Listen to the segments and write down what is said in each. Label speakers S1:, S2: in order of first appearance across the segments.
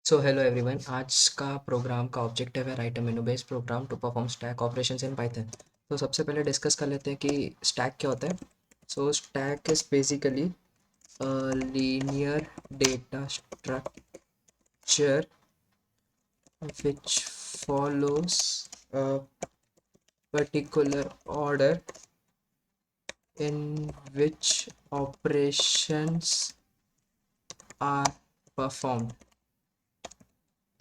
S1: So hello everyone. आज का programme का ऑब्जेक्टिव है write a menu based program to perform stack operations in Python. तो सबसे पहले डिस्कस कर लेते हैं कि स्टैक क्या होता है। सो stack is basically a linear data structure which follows a particular order in which operations are performed।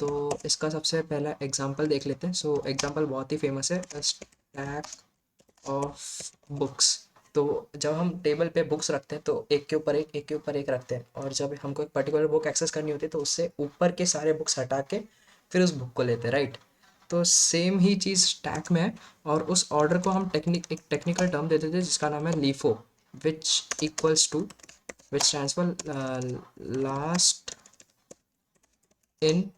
S1: तो इसका सबसे पहला एग्जांपल देख लेते हैं। सो एग्जांपल बहुत ही फेमस है, स्टैक ऑफ बुक्स। तो जब हम टेबल पे बुक्स रखते हैं तो एक के ऊपर एक रखते हैं, और जब हमको एक पर्टिकुलर बुक एक्सेस करनी होती है तो उससे ऊपर के सारे बुक्स हटा के फिर उस बुक को लेते हैं, राइट। तो सेम ही चीज़ स्टैक में है, और उस ऑर्डर को हम एक टेक्निकल टर्म दे देते हैं जिसका नाम है LIFO, which equals to which stands for last in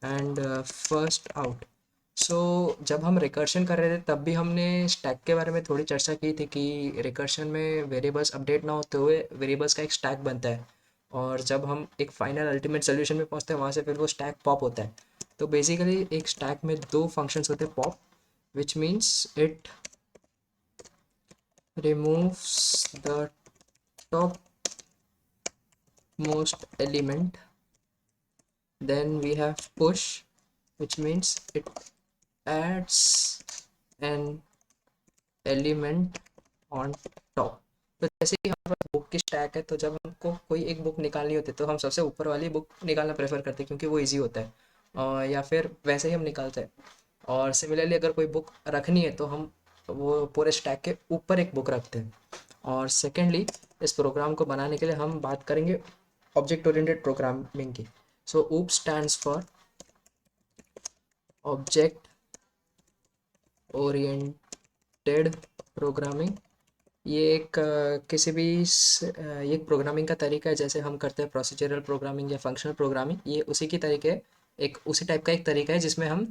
S1: and first out. So जब हम रिकर्शन कर रहे थे तब भी हमने स्टैक के बारे में थोड़ी चर्चा की थी कि रिकर्शन में वेरिएबल्स अपडेट ना होते हुए वेरिएबल्स का एक स्टैक बनता है, और जब हम एक फाइनल अल्टीमेट सोल्यूशन में पहुंचते हैं वहाँ से फिर वो स्टैक पॉप होता है। तो बेसिकली एक स्टैक में दो फंक्शंस होते हैं, pop which means it removes the top most element, then we have push which means it adds an element on top। तो जैसे कि हमारे पास बुक की स्टैक है, तो जब हमको कोई एक बुक निकालनी होती है तो हम सबसे ऊपर वाली बुक निकालना प्रेफर करते हैं क्योंकि वो इजी होता है, और या फिर वैसे ही हम निकालते हैं। और सिमिलरली अगर कोई बुक रखनी है तो हम वो पूरे स्टैक के ऊपर एक बुक रखते हैं। और सेकेंडली, इस प्रोग्राम को बनाने के लिए हम बात करेंगे ऑब्जेक्ट ओरिएंटेड प्रोग्रामिंग की। सो ऊप stands for object oriented programming. ये एक किसी भी ये एक प्रोग्रामिंग का तरीका है, जैसे हम करते हैं प्रोसीजरल प्रोग्रामिंग या फंक्शनल प्रोग्रामिंग, ये उसी की तरीके एक उसी टाइप का एक तरीका है जिसमें हम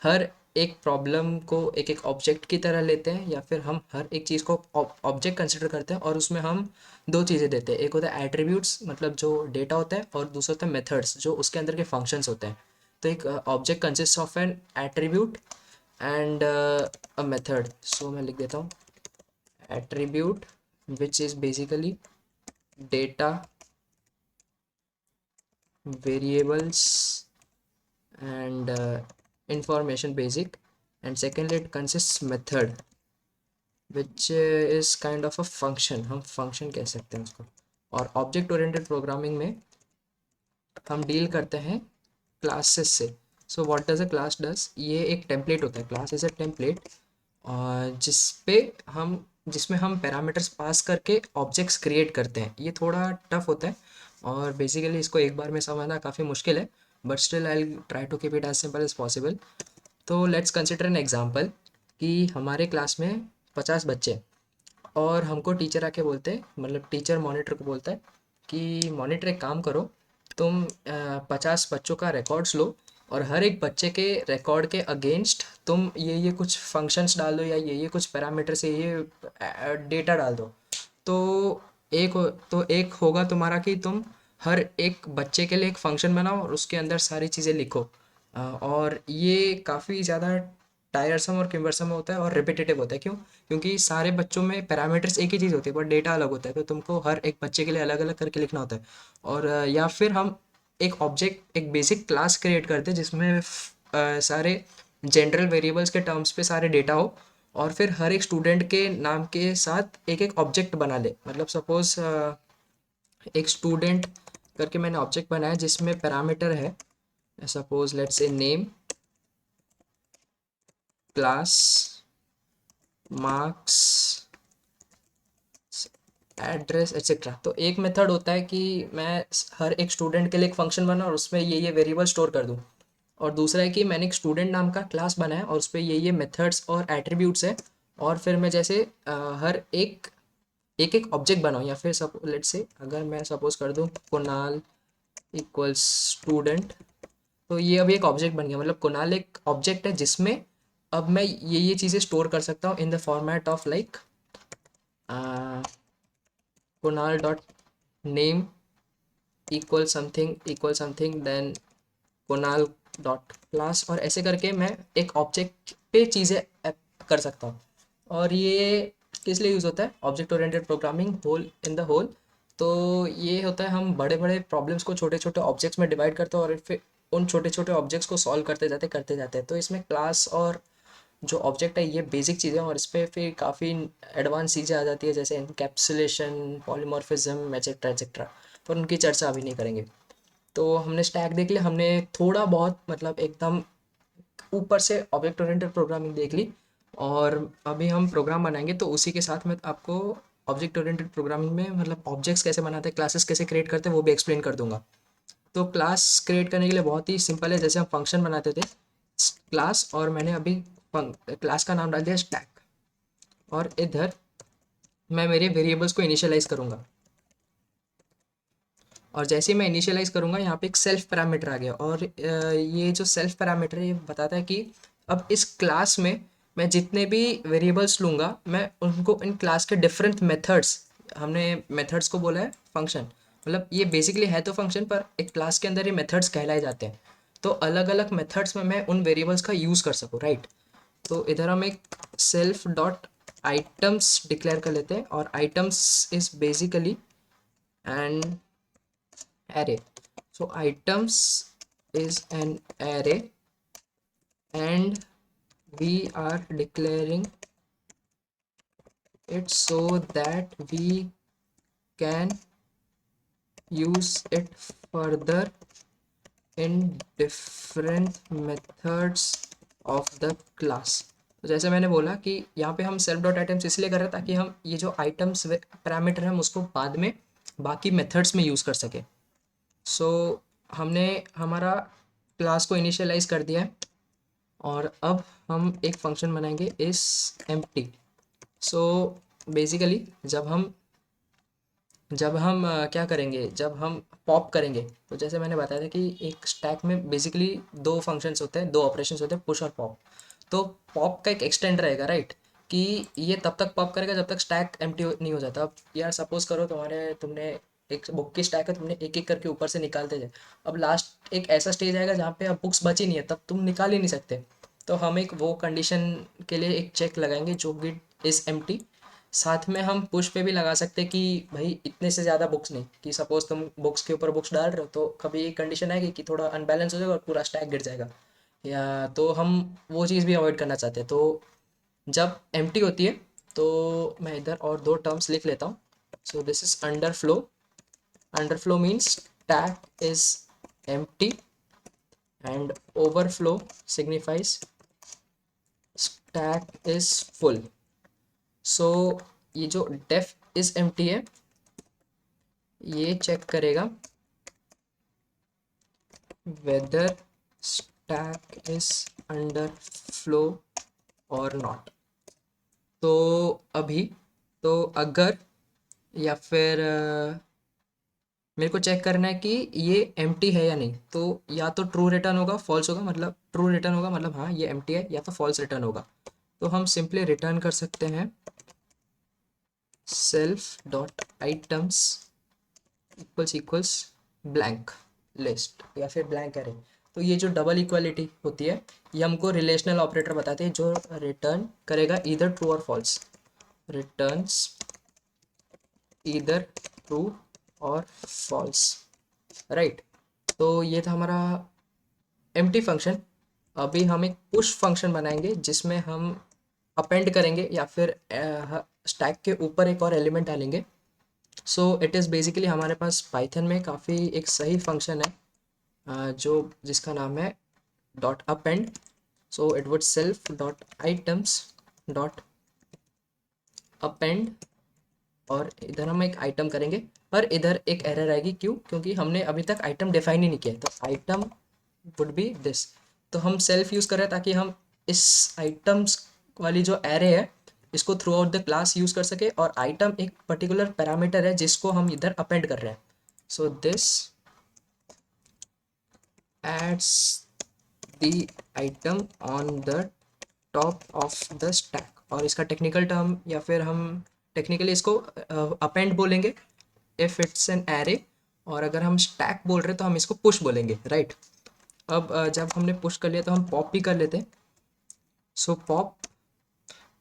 S1: हर एक प्रॉब्लम को एक एक ऑब्जेक्ट की तरह लेते हैं, या फिर हम हर एक चीज़ को ऑब्जेक्ट कंसिडर करते हैं और उसमें हम दो चीज़ें देते हैं। एक होता है एट्रीब्यूट्स, मतलब जो डेटा होता है, और दूसरा होता है मेथड्स, जो उसके अंदर के फंक्शंस होते हैं। तो एक object consist of an attribute and a method. So मैं लिख देता हूँ attribute which is basically data, variables and information basic, and secondly it consists method which is kind of a function, हम function कह सकते हैं उसको। और ऑब्जेक्ट ओरिएंटेड प्रोग्रामिंग में हम डील करते हैं क्लासेस से। So what does a class does, ये एक टेम्पलेट होता है, क्लास इज अ टेम्पलेट जिस पे हम जिसमें हम पैरामीटर्स पास करके ऑब्जेक्ट्स क्रिएट करते हैं। ये थोड़ा टफ होता है और बेसिकली इसको एक बार में समझना काफ़ी मुश्किल है, but still I try to keep it as simple as possible. तो लेट्स कंसिडर एन एग्जांपल कि हमारे क्लास में 50 बच्चे हैं, और हमको टीचर आके बोलते हैं, मतलब टीचर मॉनिटर को बोलता है कि मॉनिटर एक काम करो, तुम 50 बच्चों का रिकॉर्ड्स लो, और हर एक बच्चे के रिकॉर्ड के अगेंस्ट तुम ये कुछ फंक्शंस डाल दो, या ये कुछ पैरामीटर से ये डेटा डाल दो। तो तो एक होगा तुम्हारा कि तुम हर एक बच्चे के लिए एक फंक्शन बनाओ और उसके अंदर सारी चीज़ें लिखो। और ये काफ़ी ज़्यादा टायरसम और किम्बरसम होता है और रिपीटेटिव होता है। क्यों? क्योंकि सारे बच्चों में पैरामीटर्स एक ही चीज़ होती है बट डेटा अलग होता है, तो तुमको हर एक बच्चे के लिए अलग अलग करके लिखना होता है। और या फिर हम एक बेसिक क्लास क्रिएट करते हैं जिसमें सारे जनरल वेरिएबल्स के टर्म्स पे सारे डेटा हो, और फिर हर एक स्टूडेंट के नाम के साथ एक एक ऑब्जेक्ट बना ले। मतलब सपोज एक स्टूडेंट करके मैंने ऑब्जेक्ट बनाया जिसमें पैरामीटर है, suppose let's say name, class, marks, address etcetera. तो एक मेथड होता है कि मैं हर एक स्टूडेंट के लिए एक फंक्शन बना और उसमें ये वेरिएबल स्टोर कर दूँ। और दूसरा है कि मैंने एक स्टूडेंट नाम का क्लास बनाया और उस पर ये मेथड्स और एट्रीब्यूट्स है, और फिर मैं जैसे हर एक एक ऑब्जेक्ट बनाऊँ, या फिर सब लेट्स से अगर मैं सपोज कर दूँ कुणाल इक्वल्स स्टूडेंट, तो ये अभी एक ऑब्जेक्ट बन गया। मतलब कुणाल एक ऑब्जेक्ट है जिसमें अब मैं ये चीज़ें स्टोर कर सकता हूँ in the format of like Kunal dot name equal something then Kunal dot class, और ऐसे करके मैं एक ऑब्जेक्ट पे चीज़ें कर सकता हूँ। और ये किस लिए यूज़ होता है, object oriented programming whole in the whole. तो ये होता है हम बड़े बड़े प्रॉब्लम्स को छोटे छोटे ऑब्जेक्ट्स में डिवाइड करते हैं और फिर उन छोटे छोटे ऑब्जेक्ट्स को सॉल्व करते जाते हैं। तो इसमें क्लास और जो ऑब्जेक्ट है ये बेसिक चीज़ें हैं, और इस पर फिर काफ़ी एडवांस चीज़ें आ जाती है जैसे इनकैप्सुलेशन, पॉलीमॉर्फिज्म, एटसेट्रा एटसेट्रा, पर उनकी चर्चा अभी नहीं करेंगे। तो हमने स्टैक देख लिया, हमने थोड़ा बहुत मतलब एकदम ऊपर से ऑब्जेक्ट ओरिएंटेड प्रोग्रामिंग देख ली, और अभी हम प्रोग्राम बनाएंगे तो उसी के साथ मैं आपको ऑब्जेक्ट ओरिएंटेड प्रोग्रामिंग में मतलब ऑब्जेक्ट्स कैसे बनाते हैं, क्लासेस कैसे क्रिएट करते हैं, वो भी एक्सप्लेन कर दूंगा। तो क्लास क्रिएट करने के लिए बहुत ही सिंपल है, जैसे हम फंक्शन बनाते थे क्लास, और मैंने अभी क्लास का नाम डाल दिया स्टैक, और इधर मैं मेरे वेरिएबल्स को इनिशियलाइज करूंगा। और जैसे ही मैं इनिशियलाइज करूंगा यहाँ पे एक सेल्फ पैरामीटर आ गया, और ये जो सेल्फ पैरामीटर है ये बताता है कि अब इस क्लास में मैं जितने भी वेरिएबल्स लूँगा मैं उनको इन क्लास के डिफरेंट मेथड्स, हमने मेथड्स को बोला है फंक्शन, मतलब ये बेसिकली है तो फंक्शन, पर एक क्लास के अंदर ये मेथड्स कहलाए जाते हैं। तो अलग अलग मेथड्स में मैं उन वेरिएबल्स का यूज़ कर सकूँ, राइट। तो इधर हम एक सेल्फ डॉट आइटम्स डिक्लेयर कर लेते हैं, और items is basically and array. So items is an array, and we are declaring it so that we can use it further in different methods of the class. तो जैसे मैंने बोला कि यहाँ पे हम सेल्फ डॉट आइटम्स इसलिए कर रहे हैं ताकि हम ये जो आइटम्स पैरामीटर है हम उसको बाद में बाकी मेथड्स में यूज़ कर सके। सो हमने हमारा क्लास को इनिशियलाइज कर दिया है, और अब हम एक फंक्शन बनाएंगे इस empty। सो बेसिकली जब हम क्या करेंगे, जब हम पॉप करेंगे, तो जैसे मैंने बताया था कि एक स्टैक में बेसिकली दो फंक्शंस होते हैं, दो ऑपरेशंस होते हैं, पुश और पॉप। तो पॉप का एक एक्सटेंड रहेगा, राइट, कि ये तब तक पॉप करेगा जब तक स्टैक एम्प्टी नहीं हो जाता। अब यार सपोज करो तुमने एक बुक की स्टैक है, तुमने एक एक करके ऊपर से निकालते जाए, अब लास्ट एक ऐसा स्टेज आएगा जहाँ पे अब बुक्स बची नहीं है, तब तुम निकाल ही नहीं सकते। तो हम एक वो कंडीशन के लिए एक चेक लगाएंगे जो गिट इज़ एम्प्टी। साथ में हम पुश पे भी लगा सकते हैं कि भाई इतने से ज़्यादा बुक्स नहीं, कि सपोज तुम बुक्स के ऊपर बुक्स डाल रहे हो तो कभी एक कंडीशन आएगी कि थोड़ा अनबैलेंस हो जाएगा और पूरा स्टैक गिर जाएगा, या तो हम वो चीज़ भी अवॉइड करना चाहते हैं। तो जब एम्प्टी होती है तो मैं इधर और दो टर्म्स लिख लेता हूँ। So this is underflow. Underflow means stack is empty, and overflow signifies stack is full. So ये जो डेफ इज एम्प्टी है ये चेक करेगा whether stack is under flow or not। तो अभी तो अगर, या फिर मेरे को चेक करना है कि ये एम्प्टी है या नहीं, तो या तो ट्रू रिटर्न होगा, फॉल्स होगा, मतलब ट्रू रिटर्न होगा मतलब हाँ ये एम्प्टी है, या तो फॉल्स रिटर्न होगा। तो हम सिंपली रिटर्न कर सकते हैं self dot items equals blank list, या फिर ब्लैंक एरे। तो ये जो डबल इक्वालिटी होती है ये हमको रिलेशनल ऑपरेटर बताते हैं जो रिटर्न करेगा इधर ट्रू और फॉल्स, रिटर्न्स इधर ट्रू और फॉल्स, राइट। तो ये था हमारा एम्प्टी फंक्शन। अभी हम एक पुश फंक्शन बनाएंगे जिसमें हम अपेंड करेंगे या फिर स्टैक के ऊपर एक और एलिमेंट डालेंगे। सो इट इज़ बेसिकली हमारे पास पाइथन में काफ़ी एक सही फंक्शन है जो जिसका नाम है dot append. So it would self dot items dot append, और इधर हम एक आइटम करेंगे, पर इधर एक एरर आएगी, क्यों, क्योंकि हमने अभी तक आइटम डिफाइन ही नहीं किया। तो आइटम वुड बी दिस। तो हम सेल्फ यूज़ कर रहे हैं ताकि हम इस आइटम्स वाली जो एरे है इसको through out the class use कर सके, और आइटम एक पर्टिकुलर पैरामीटर है जिसको हम इधर अपेंड कर रहे हैं। So this adds the item on the top of the stack. और इसका टेक्निकल टर्म, या फिर हम टेक्निकली इसको अपेंड बोलेंगे इफ इट्स एन एरे, और अगर हम स्टैक बोल रहे हैं तो हम इसको पुश बोलेंगे, राइट। अब जब हमने पुश कर लिया तो हम पॉप भी कर लेते हैं। सो पॉप,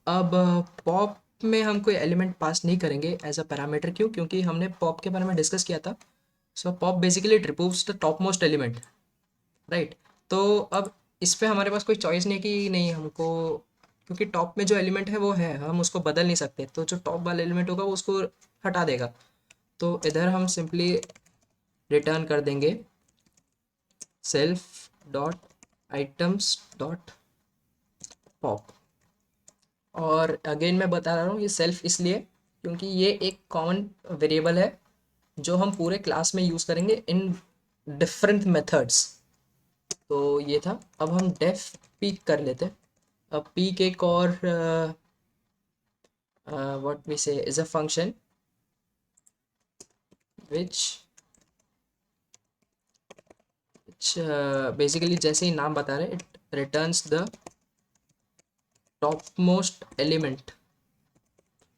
S1: अब पॉप में हम कोई एलिमेंट पास नहीं करेंगे एज अ पैरामीटर, क्यों? क्योंकि हमने पॉप के बारे में डिस्कस किया था। So pop basically it removes the top most element, right? तो अब इस पे हमारे पास कोई चॉइस नहीं कि नहीं हमको, क्योंकि टॉप में जो एलिमेंट है वो है, हम उसको बदल नहीं सकते, तो जो टॉप वाला एलिमेंट होगा वो उसको हटा देगा। तो इधर हम सिंपली रिटर्न कर देंगे self dot items dot pop. और अगेन मैं बता रहा हूँ ये सेल्फ इसलिए क्योंकि ये एक कॉमन वेरिएबल है जो हम पूरे क्लास में यूज़ करेंगे इन डिफरेंट मेथड्स। तो ये था। अब हम डेफ पीक कर लेते हैं। अब पीक एक और व्हाट वी से is a function which basically जैसे ही नाम बता रहे हैं, it returns the top most element.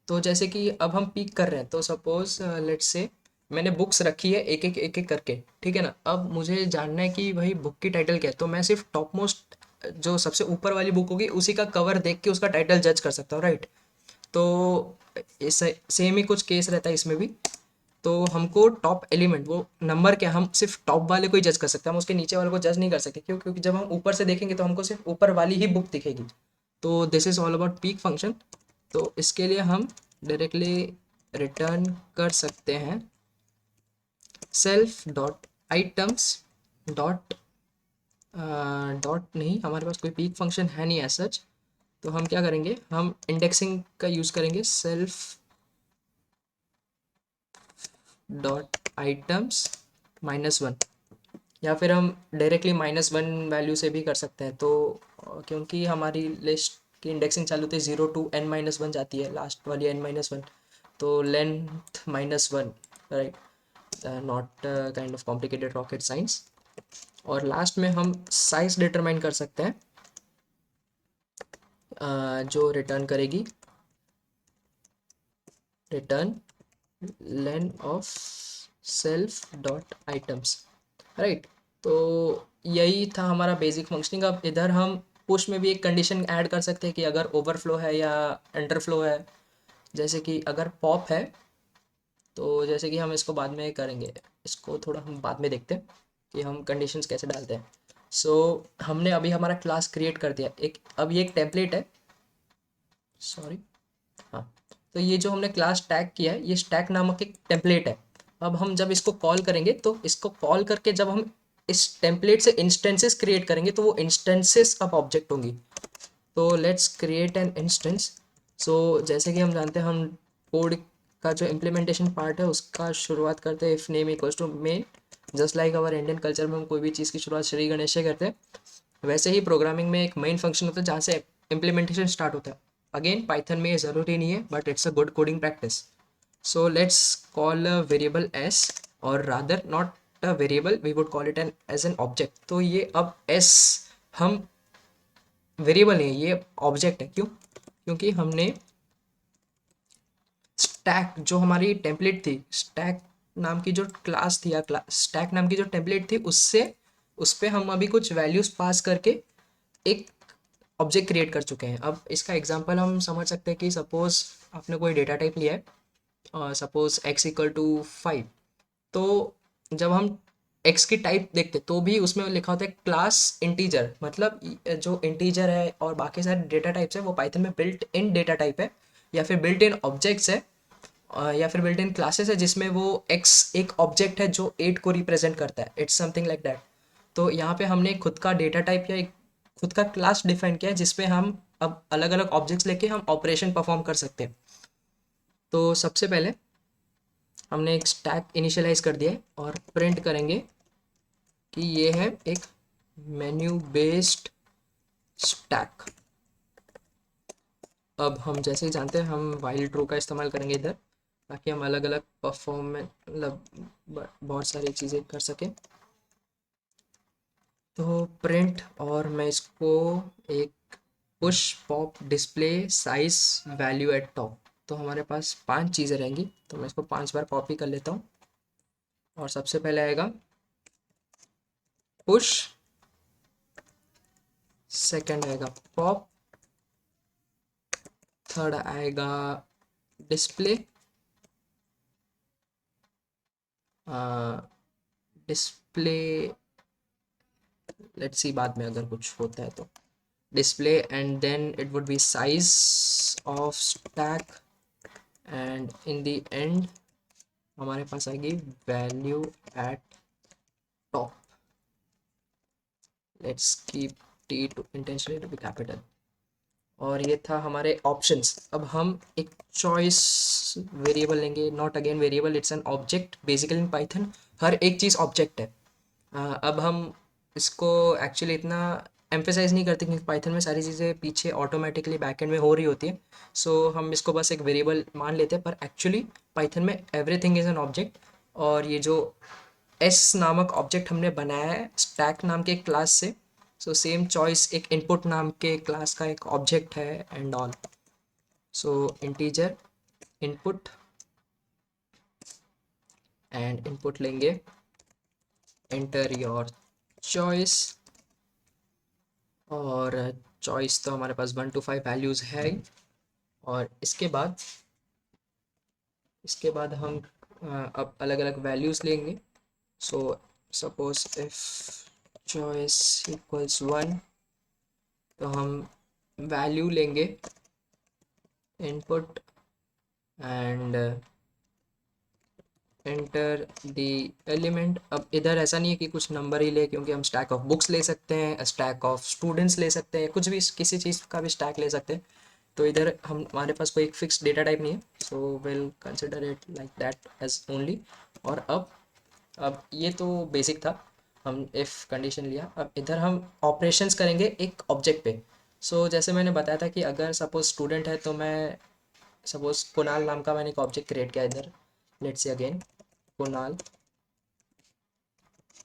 S1: तो जैसे कि अब हम पिक कर रहे हैं, तो सपोज लेट्स से मैंने बुक्स रखी है एक एक करके, ठीक है ना? अब मुझे जानना है कि भाई बुक की टाइटल क्या है, तो मैं सिर्फ टॉप मोस्ट जो सबसे ऊपर वाली बुक होगी उसी का कवर देख के उसका टाइटल जज कर सकता हूँ, राइट? तो इस सेम ही कुछ केस रहता है इसमें भी। तो हमको टॉप एलिमेंट वो नंबर क्या, हम सिर्फ टॉप वाले को ही जज कर सकते हैं, हम उसके नीचे वाले को जज नहीं कर सकते। क्यों? क्योंकि जब हम ऊपर से देखेंगे तो हमको सिर्फ ऊपर वाली ही बुक दिखेगी। तो this is all about peak function. तो इसके लिए हम डायरेक्टली रिटर्न कर सकते हैं self dot items dot dot नहीं, हमारे पास कोई पीक फंक्शन है नहीं एज सच। तो हम क्या करेंगे, हम इंडेक्सिंग का यूज़ करेंगे सेल्फ डॉट आइटम्स -1, या फिर हम डायरेक्टली -1 वैल्यू से भी कर सकते हैं। तो क्योंकि हमारी लिस्ट की इंडेक्सिंग चालू होती है 0 to n-1 जाती है, लास्ट वाली n-1, तो length -1, right? Not kind of complicated rocket science. और लास्ट में हम साइज डिटरमाइन कर सकते हैं जो रिटर्न करेगी return lane of self dot items, right? तो यही था हमारा बेसिक फंक्शनिंग। अब इधर हम पुश में भी एक कंडीशन ऐड कर सकते हैं कि अगर ओवरफ्लो है या अंडरफ्लो है। जैसे कि अगर पॉप है, तो जैसे कि हम इसको बाद में करेंगे, इसको थोड़ा हम बाद में देखते हैं कि हम कंडीशंस कैसे डालते हैं। सो हमने अभी हमारा क्लास क्रिएट कर दिया एक, अब ये एक टेम्पलेट है, सॉरी, हाँ। तो ये जो हमने क्लास टैग किया है ये स्टैक नामक एक टेम्पलेट है। अब हम जब इसको कॉल करेंगे तो इसको कॉल करके जब हम इस टेम्पलेट से इंस्टेंसेस क्रिएट करेंगे तो वो इंस्टेंसेस अब ऑब्जेक्ट होंगी। तो लेट्स क्रिएट एन इंस्टेंस। सो जैसे कि हम जानते हैं, हम कोड का जो इम्प्लीमेंटेशन पार्ट है उसका शुरुआत करते हैं if name equals to main. Just like हमारे इंडियन कल्चर में हम कोई भी चीज़ की शुरुआत श्री गणेश से करते हैं, वैसे ही प्रोग्रामिंग में एक मेन फंक्शन होता है जहाँ से इम्प्लीमेंटेशन स्टार्ट होता है। अगेन पाइथन में ये ज़रूरी नहीं है but it's a good coding practice. So let's call a variable S, और rather not a variable, we would call it an as an object. तो ये अब एस हम वेरिएबल नहीं है, ये ऑब्जेक्ट है। क्यों? क्योंकि हमने स्टैक जो हमारी टेम्पलेट थी, स्टैक नाम की जो क्लास थी या स्टैक नाम की जो टेम्पलेट थी, उससे उस पर हम अभी कुछ वैल्यूज पास करके एक ऑब्जेक्ट क्रिएट कर चुके हैं। अब इसका एग्जांपल हम समझ सकते हैं कि सपोज आपने कोई डेटा टाइप लिया है, सपोज x = 5। तो जब हम x की टाइप देखते तो भी उसमें लिखा होता है क्लास इंटीजर, मतलब जो इंटीजर है और बाकी सारे डेटा टाइप्स है वो पाइथन में बिल्ट इन डेटा टाइप है, या फिर बिल्ट इन ऑब्जेक्ट्स है, या फिर बिल्ट इन क्लासेस है जिसमें वो x एक ऑब्जेक्ट है जो 8 को रिप्रेजेंट करता है। It's something like that. तो यहाँ पे हमने खुद का डेटा टाइप या एक खुद का क्लास डिफाइन किया है जिसमें हम अब अलग अलग ऑब्जेक्ट्स लेके हम ऑपरेशन परफॉर्म कर सकते हैं। तो सबसे पहले हमने एक स्टैक इनिशियलाइज कर दिया है और प्रिंट करेंगे कि ये है एक मेन्यू बेस्ड स्टैक। अब हम जैसे ही जानते हैं हम वाइल ट्रू का इस्तेमाल करेंगे इधर, ताकि हम अलग अलग परफॉर्म में मतलब बहुत सारी चीज़ें कर सकें। तो प्रिंट, और मैं इसको एक push pop display size value at top. तो हमारे पास 5 चीज़ें रहेंगी, तो मैं इसको 5 बार कॉपी कर लेता हूँ। और सबसे पहले आएगा पुश सेकंड आएगा पॉप, थर्ड आएगा डिस्प्ले, डिस्प्ले लेट्स सी बाद में अगर कुछ होता है तो display, and then it would be size of stack, and in the end हमारे पास आएगी value at top. Let's keep T to intentionally to be capital. और ये था हमारे ऑप्शंस। अब हम एक चॉइस वेरिएबल लेंगे, not again variable, it's an object basically in Python, हर एक चीज़ ऑब्जेक्ट है। अब हम इसको एक्चुअली इतना एम्फेसाइज नहीं करते क्योंकि पाइथन में सारी चीज़ें पीछे ऑटोमेटिकली बैकएंड में हो रही होती है, सो हम इसको बस एक वेरिएबल मान लेते हैं, पर एक्चुअली पाइथन में एवरीथिंग इज़ एन ऑब्जेक्ट। और ये जो एस नामक ऑब्जेक्ट हमने बनाया है स्टैक नाम के क्लास से, सो सेम चॉइस एक इनपुट नाम के क्लास का एक ऑब्जेक्ट है and all. So integer input, and input लेंगे एंटर योर चॉइस, और चॉइस तो हमारे पास 1 to 5 वैल्यूज़ है ही। और इसके बाद हम अब अलग अलग वैल्यूज़ लेंगे। So suppose if choice equals 1, तो हम वैल्यू लेंगे input and enter the element. अब इधर ऐसा नहीं है कि कुछ नंबर ही ले, क्योंकि हम स्टैक ऑफ बुक्स ले सकते हैं, स्टैक ऑफ स्टूडेंट्स ले सकते हैं, कुछ भी किसी चीज़ का भी स्टैक ले सकते हैं। तो इधर हमारे पास कोई एक फिक्स डेटा टाइप नहीं है, so will consider it like that as only. और अब ये तो बेसिक था, हम इफ़ कंडीशन लिया। अब इधर हम ऑपरेशंस करेंगे एक ऑब्जेक्ट पे। सो जैसे मैंने बताया था कि अगर सपोज स्टूडेंट है तो मैं सपोज कुणाल नाम का मैंने एक ऑब्जेक्ट क्रिएट किया इधर। Let's say again Kunal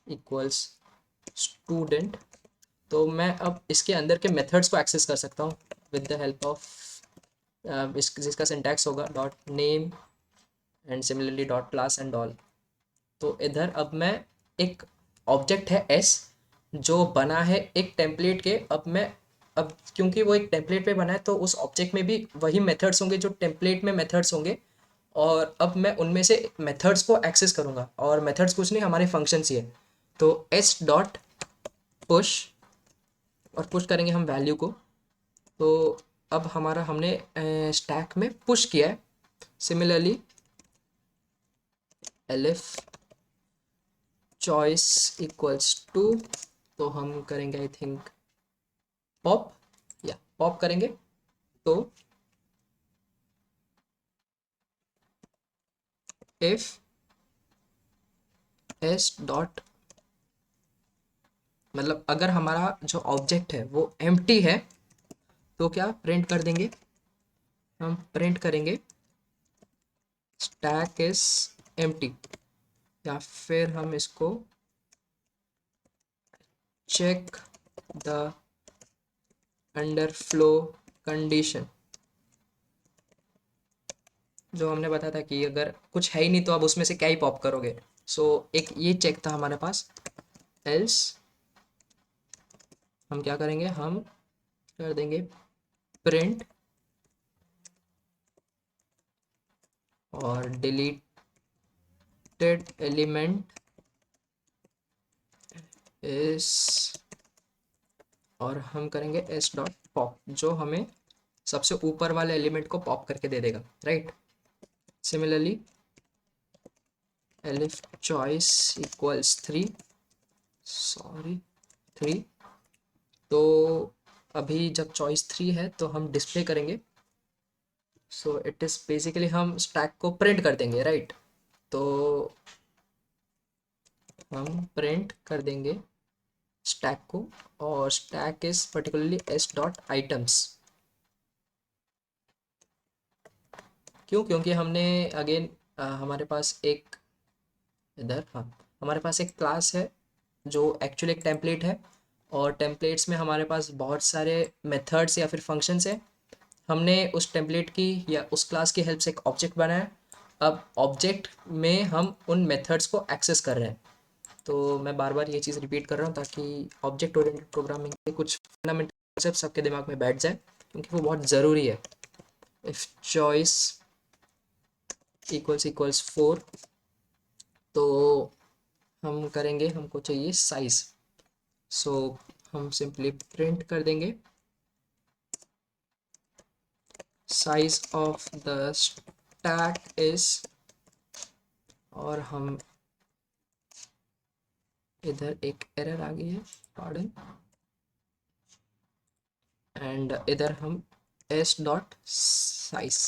S1: equals student. तो मैं अब इसके अंदर के मेथड्स को एक्सेस कर सकता हूँ विद द हेल्प ऑफ जिसका सिंटैक्स होगा dot name and similarly dot class and all. तो इधर अब मैं एक ऑब्जेक्ट है एस जो बना है एक टेम्पलेट के, अब क्योंकि वो एक टेम्पलेट पे बना है तो उस ऑब्जेक्ट में भी वही मेथड्स होंगे जो टेम्पलेट में मेथड्स होंगे। और अब मैं उनमें से मेथड्स को एक्सेस करूँगा, और मेथड्स कुछ नहीं हमारे फंक्शंस ही है। तो एस डॉट पुश, और पुश करेंगे हम वैल्यू को। तो अब हमारा हमने स्टैक में पुश किया है। Similarly elif choice equals to, तो हम करेंगे आई थिंक पॉप, या पॉप करेंगे। तो इफ एस डॉट, मतलब अगर हमारा जो ऑब्जेक्ट है वो एम्प्टी है तो क्या प्रिंट कर देंगे, हम प्रिंट करेंगे स्टैक इज एम्प्टी, या फिर हम इसको चेक द अंडरफ्लो कंडीशन, जो हमने बताया था कि अगर कुछ है ही नहीं तो अब उसमें से क्या ही पॉप करोगे। सो एक ये चेक था हमारे पास। एल्स हम क्या करेंगे, हम कर देंगे प्रिंट और डिलीटेड एलिमेंट इस, और हम करेंगे एस डॉट पॉप जो हमें सबसे ऊपर वाले एलिमेंट को पॉप करके दे देगा, right. Similarly elif choice equals 3, sorry 3। तो अभी जब चॉइस 3 है तो हम डिस्प्ले करेंगे। सो इट इज़ बेसिकली हम स्टैक को प्रिंट कर देंगे, राइट। तो हम प्रिंट कर देंगे स्टैक को, और stack is particularly S dot items. क्यों, क्योंकि हमने अगेन हमारे पास एक इधर, हाँ, हमारे पास एक क्लास है जो एक्चुअली एक टेम्पलेट है, और टेम्पलेट्स में हमारे पास बहुत सारे मेथड्स या फिर फंक्शंस हैं। हमने उस टेम्पलेट की या उस क्लास की हेल्प से एक ऑब्जेक्ट बनाया। अब ऑब्जेक्ट में हम उन मेथड्स को एक्सेस कर रहे हैं। तो मैं बार बार ये चीज़ रिपीट कर रहा हूँ ताकि ऑब्जेक्ट ओरिएंटेड प्रोग्रामिंग के कुछ फंडामेंटल कॉन्सेप्ट सबके दिमाग में बैठ जाए, क्योंकि वो बहुत ज़रूरी है। इफ़ चॉइस इक्वल्स 4, तो हम करेंगे, हमको चाहिए साइज। सो हम सिंपली प्रिंट कर देंगे size of the stack is, और हम इधर एक एरर आ गई है, पार्डन, एंड इधर हम एस डॉट साइज,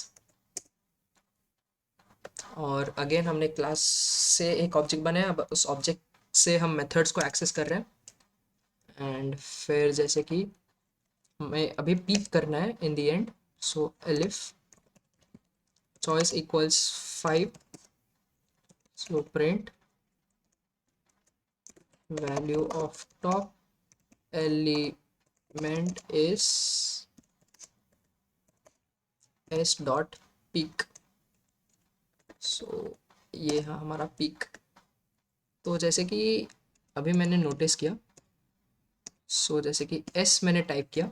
S1: और अगेन हमने क्लास से एक ऑब्जेक्ट बनाया, अब उस ऑब्जेक्ट से हम मेथड्स को एक्सेस कर रहे हैं। एंड फिर जैसे कि हमें अभी पीक करना है in the end, so elif choice equals 5, so print value of top element is S dot peek. So ये है हमारा पीक। तो जैसे कि अभी मैंने नोटिस किया, सो जैसे कि एस मैंने टाइप किया,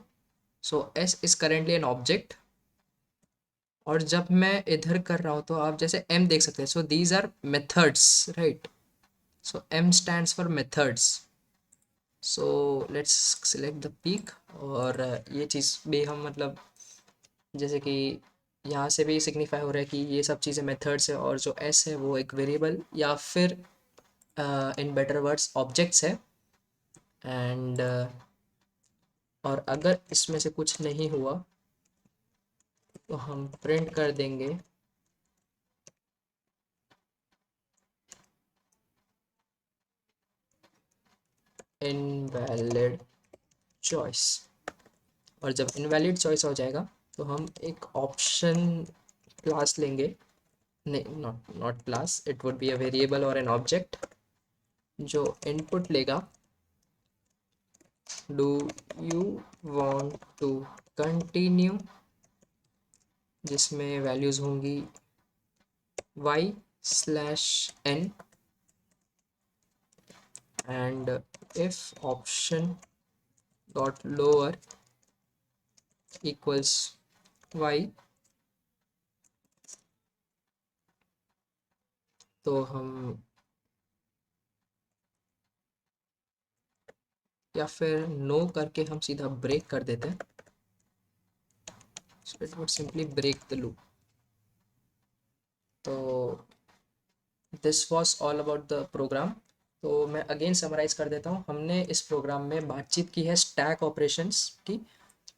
S1: so S is currently an object, और जब मैं इधर कर रहा हूँ तो आप जैसे एम देख सकते हैं, so these are methods, right. So M stands for methods. So let's select the peek, और ये चीज़ भी हम मतलब जैसे कि यहाँ से भी सिग्निफाई हो रहा है कि ये सब चीज़ें मेथड्स है, और जो एस है वो एक वेरिएबल या फिर इन बेटर वर्ड्स ऑब्जेक्ट्स है। एंड और अगर इसमें से कुछ नहीं हुआ तो हम प्रिंट कर देंगे इनवैलिड चॉइस। और जब इनवैलिड चॉइस हो जाएगा तो हम एक ऑप्शन क्लास लेंगे, नहीं, not class, it would be a variable और एन ऑब्जेक्ट, जो इनपुट लेगा do you want to continue, जिसमें वैल्यूज़ होंगी y/n, and if option dot lower equals y, तो हम, या फिर नो करके हम सीधा ब्रेक कर देते हैं, so it would simply break the loop। तो this was all about the program. तो मैं अगेन समराइज कर देता हूँ, हमने इस प्रोग्राम में बातचीत की है स्टैक ऑपरेशंस की।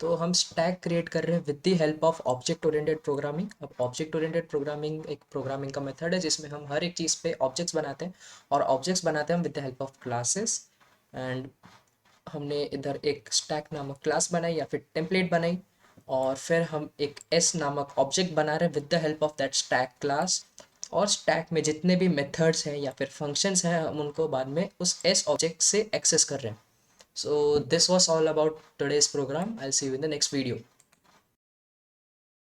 S1: तो हम स्टैक क्रिएट कर रहे हैं with the help of object oriented programming. अब ऑब्जेक्ट ओरिएंटेड प्रोग्रामिंग एक प्रोग्रामिंग का मेथड है जिसमें हम हर एक चीज़ पे ऑब्जेक्ट्स बनाते हैं, और ऑब्जेक्ट्स बनाते हैं हम with the help of classes. And हमने इधर एक स्टैक नामक क्लास बनाई या फिर टेम्पलेट बनाई, और फिर हम एक एस नामक ऑब्जेक्ट बना रहे हैं with the help of that stack class. और स्टैक में जितने भी मेथड्स हैं या फिर फंक्शंस हैं हम उनको बाद में उस एस ऑब्जेक्ट से एक्सेस कर रहे हैं। So this was all about today's program. I will see you in the next video.